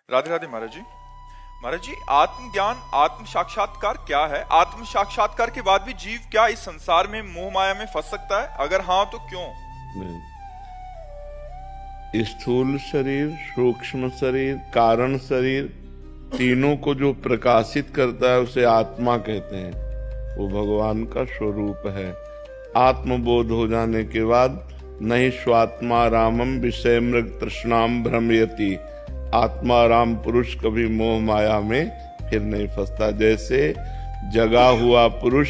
राधे राधे महाराज जी। महाराज जी, आत्मज्ञान आत्म साक्षात्कार क्या है? आत्म साक्षात्कार के बाद भी जीव क्या इस संसार में मोह माया में फंस सकता है? अगर हाँ तो क्यों? स्थूल शरीर, सूक्ष्म शरीर, कारण शरीर, तीनों को जो प्रकाशित करता है उसे आत्मा कहते हैं। वो भगवान का स्वरूप है। आत्मबोध हो जाने के बाद नहीं स्वात्मा रामम विषय मृग तृष्णाम भ्रमयति। आत्मा राम पुरुष कभी मोह माया में फिर नहीं फंसता। जैसे जगा हुआ पुरुष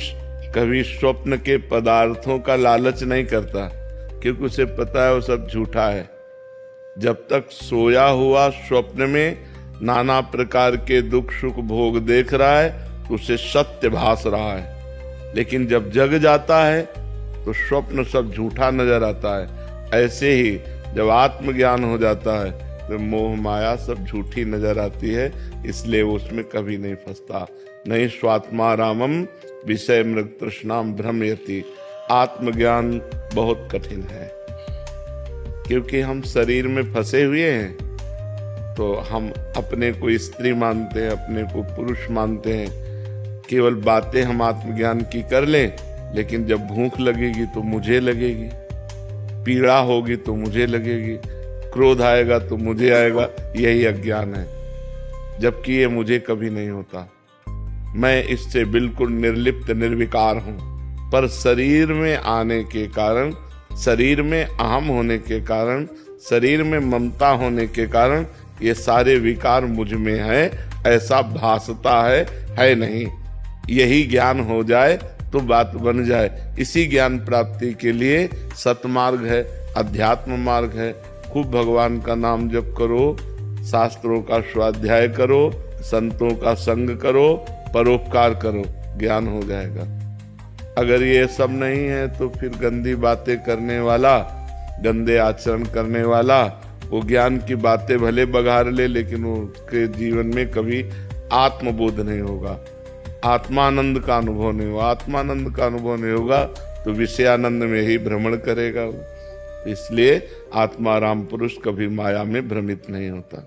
कभी स्वप्न के पदार्थों का लालच नहीं करता, क्योंकि उसे पता है वो सब झूठा है। जब तक सोया हुआ स्वप्न में नाना प्रकार के दुख सुख भोग देख रहा है तो उसे सत्य भास रहा है, लेकिन जब जग जाता है तो स्वप्न सब झूठा नजर आता है। ऐसे ही जब आत्मज्ञान हो जाता है तो मोह माया सब झूठी नजर आती है, इसलिए वो उसमें कभी नहीं फंसता। नहीं स्वात्मा रामम विषय मृग तृष्णाम भ्रमयति। आत्मज्ञान बहुत कठिन है, क्योंकि हम शरीर में फंसे हुए हैं। तो हम अपने को स्त्री मानते हैं, अपने को पुरुष मानते हैं। केवल बातें हम आत्मज्ञान की कर लें, लेकिन जब भूख लगेगी तो मुझे लगेगी, पीड़ा होगी तो मुझे लगेगी, क्रोध आएगा तो मुझे आएगा। यही अज्ञान है, जबकि ये मुझे कभी नहीं होता। मैं इससे बिल्कुल निर्लिप्त निर्विकार हूं। पर शरीर में आने के कारण, शरीर में अहम होने के कारण, शरीर में ममता होने के कारण ये सारे विकार मुझ में है ऐसा भासता है नहीं। यही ज्ञान हो जाए तो बात बन जाए। इसी ज्ञान प्राप्ति के लिए सतमार्ग है, अध्यात्म मार्ग है। खूब भगवान का नाम जप करो, शास्त्रों का स्वाध्याय करो, संतों का संग करो, परोपकार करो, ज्ञान हो जाएगा। अगर ये सब नहीं है तो फिर गंदी बातें करने वाला, गंदे आचरण करने वाला, वो ज्ञान की बातें भले बघार ले, लेकिन उसके जीवन में कभी आत्मबोध नहीं होगा, आत्मानंद का अनुभव नहीं होगा। आत्मानंद का अनुभव नहीं होगा तो विषयानंद में ही भ्रमण करेगा वो। इसलिए आत्मा राम पुरुष कभी माया में भ्रमित नहीं होता।